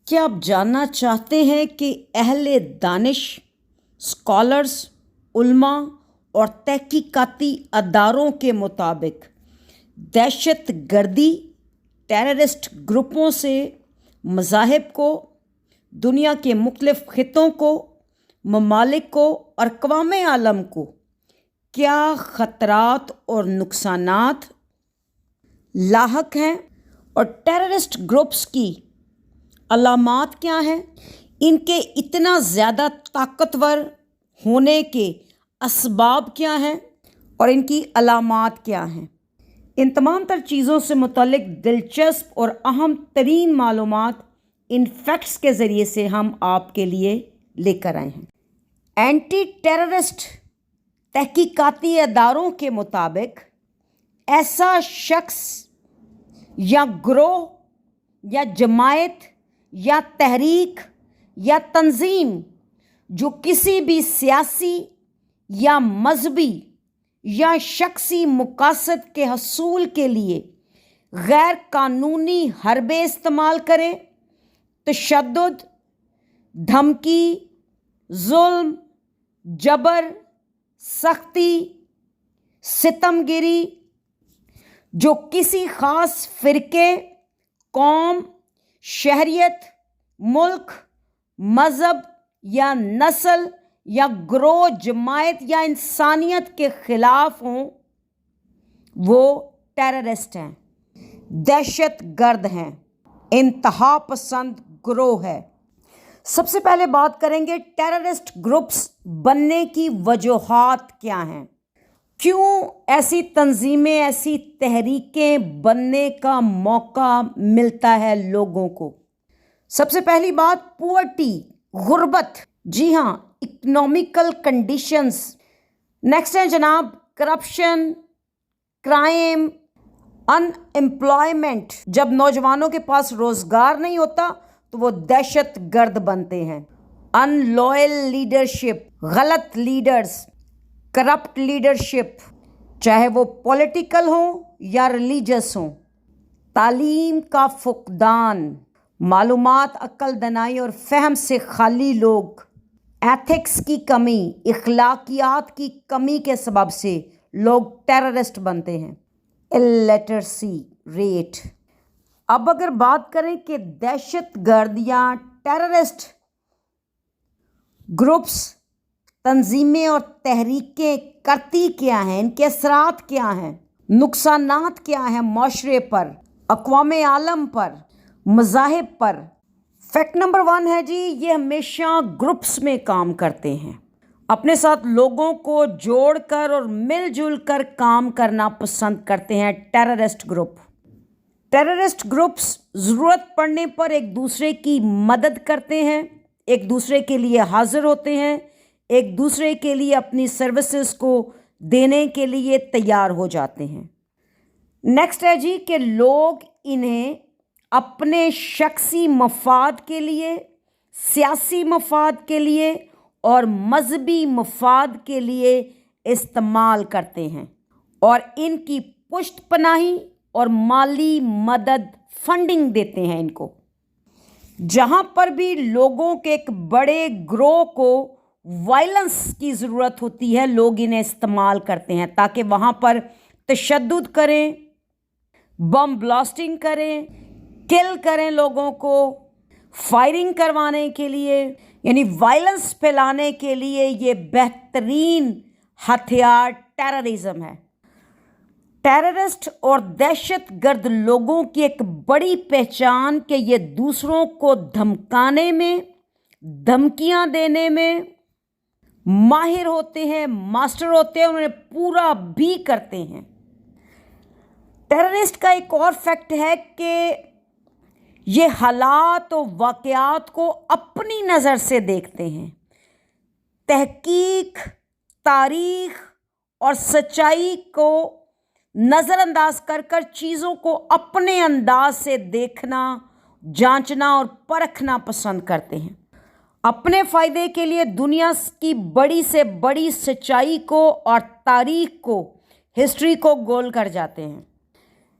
کیا آپ جاننا چاہتے ہیں کہ اہل دانش، اسکالرز، علماء اور تحقیقاتی اداروں کے مطابق دہشت گردی ٹیررسٹ گروپوں سے مذاہب کو، دنیا کے مختلف خطوں کو، ممالک کو اور اقوام عالم کو کیا خطرات اور نقصانات لاحق ہیں، اور ٹیررسٹ گروپس کی علامات کیا ہیں، ان کے اتنا زیادہ طاقتور ہونے کے اسباب کیا ہیں اور ان کی علامات کیا ہیں۔ ان تمام تر چیزوں سے متعلق دلچسپ اور اہم ترین معلومات ان فیکٹس کے ذریعے سے ہم آپ کے لیے لے کر آئے ہیں۔ اینٹی ٹیررسٹ تحقیقاتی اداروں کے مطابق ایسا شخص یا گروہ یا جماعت یا تحریک یا تنظیم جو کسی بھی سیاسی یا مذہبی یا شخصی مقاصد کے حصول کے لیے غیر قانونی حربے استعمال کرے، تشدد، دھمکی، ظلم، جبر، سختی، ستم گیری، جو کسی خاص فرقے، قوم، شہریت، ملک، مذہب یا نسل یا گروہ، جماعت یا انسانیت کے خلاف ہوں، وہ ٹیررسٹ ہیں، دہشت گرد ہیں، انتہا پسند گروہ ہے۔ سب سے پہلے بات کریں گے ٹیررسٹ گروپس بننے کی وجوہات کیا ہیں، کیوں ایسی تنظیمیں، ایسی تحریکیں بننے کا موقع ملتا ہے لوگوں کو۔ سب سے پہلی بات پورٹی، غربت، جی ہاں، اکنامیکل کنڈیشنز۔ نیکسٹ ہے جناب کرپشن، کرائم، ان امپلائمنٹ۔ جب نوجوانوں کے پاس روزگار نہیں ہوتا تو وہ دہشت گرد بنتے ہیں۔ ان لوئل لیڈرشپ، غلط لیڈرز، کرپٹ لیڈرشپ، چاہے وہ پولیٹیکل ہوں یا ریلیجس ہوں۔ تعلیم کا فقدان، معلومات، عقل دانائی اور فہم سے خالی لوگ، ایتھکس کی کمی، اخلاقیات کی کمی کے سبب سے لوگ ٹیررسٹ بنتے ہیں۔ Illiteracy rate. اب اگر بات کریں کہ دہشت گرد یا ٹیررسٹ گروپس، تنظیمیں اور تحریکیں کرتی کیا ہیں، ان کے اثرات کیا ہیں، نقصانات کیا ہیں معاشرے پر، اقوام عالم پر، مذاہب پر۔ فیکٹ نمبر 1 ہے جی، یہ ہمیشہ گروپس میں کام کرتے ہیں، اپنے ساتھ لوگوں کو جوڑ کر اور مل جل کر کام کرنا پسند کرتے ہیں ٹیررسٹ گروپ۔ ٹیررسٹ گروپس ضرورت پڑنے پر ایک دوسرے کی مدد کرتے ہیں، ایک دوسرے کے لیے حاضر ہوتے ہیں، ایک دوسرے کے لیے اپنی سروسز کو دینے کے لیے تیار ہو جاتے ہیں۔ نیکسٹ ہے جی کہ لوگ انہیں اپنے شخصی مفاد کے لیے، سیاسی مفاد کے لیے اور مذہبی مفاد کے لیے استعمال کرتے ہیں، اور ان کی پشت پناہی اور مالی مدد، فنڈنگ دیتے ہیں ان کو۔ جہاں پر بھی لوگوں کے ایک بڑے گروہ کو وائلنس کی ضرورت ہوتی ہے، لوگ انہیں استعمال کرتے ہیں تاکہ وہاں پر تشدد کریں، بم بلاسٹنگ کریں، کل کریں لوگوں کو، فائرنگ کروانے کے لیے، یعنی وائلنس پھیلانے کے لیے یہ بہترین ہتھیار ٹیررزم ہے۔ ٹیررسٹ اور دہشت گرد لوگوں کی ایک بڑی پہچان کہ یہ دوسروں کو دھمکانے میں، دھمکیاں دینے میں ماہر ہوتے ہیں، ماسٹر ہوتے ہیں، انہیں پورا بھی کرتے ہیں۔ ٹیررسٹ کا ایک اور فیکٹ ہے کہ یہ حالات و واقعات کو اپنی نظر سے دیکھتے ہیں، تحقیق، تاریخ اور سچائی کو نظر انداز کر کر چیزوں کو اپنے انداز سے دیکھنا، جانچنا اور پرکھنا پسند کرتے ہیں۔ اپنے فائدے کے لیے دنیا کی بڑی سے بڑی سچائی کو اور تاریخ کو، ہسٹری کو گول کر جاتے ہیں۔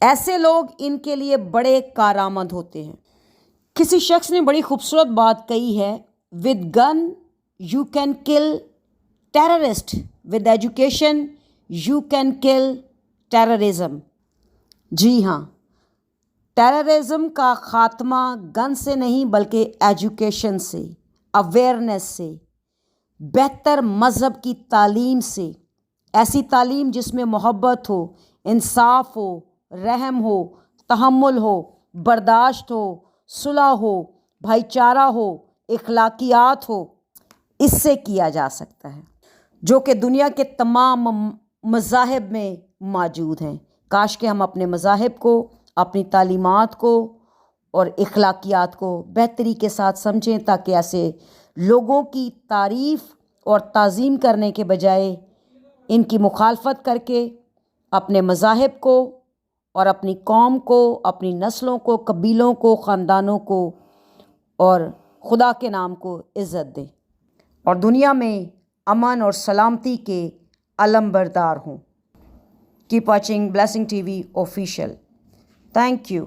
ایسے لوگ ان کے لیے بڑے کارآمد ہوتے ہیں۔ کسی شخص نے بڑی خوبصورت بات کہی ہے، with gun you can kill terrorist, with education you can kill terrorism. جی ہاں، ٹیررزم کا خاتمہ گن سے نہیں بلکہ ایجوکیشن سے، اویئرنیس سے، بہتر مذہب کی تعلیم سے، ایسی تعلیم جس میں محبت ہو، انصاف ہو، رحم ہو، تحمل ہو، برداشت ہو، صلح ہو، بھائی چارہ ہو، اخلاقیات ہو، اس سے کیا جا سکتا ہے، جو کہ دنیا کے تمام مذاہب میں موجود ہیں۔ کاش کہ ہم اپنے مذاہب کو، اپنی تعلیمات کو اور اخلاقیات کو بہتری کے ساتھ سمجھیں، تاکہ ایسے لوگوں کی تعریف اور تعظیم کرنے کے بجائے ان کی مخالفت کر کے اپنے مذاہب کو اور اپنی قوم کو، اپنی نسلوں کو، قبیلوں کو، خاندانوں کو اور خدا کے نام کو عزت دیں اور دنیا میں امن اور سلامتی کے علم بردار ہوں۔ Keep watching blessing T V official. Thank you.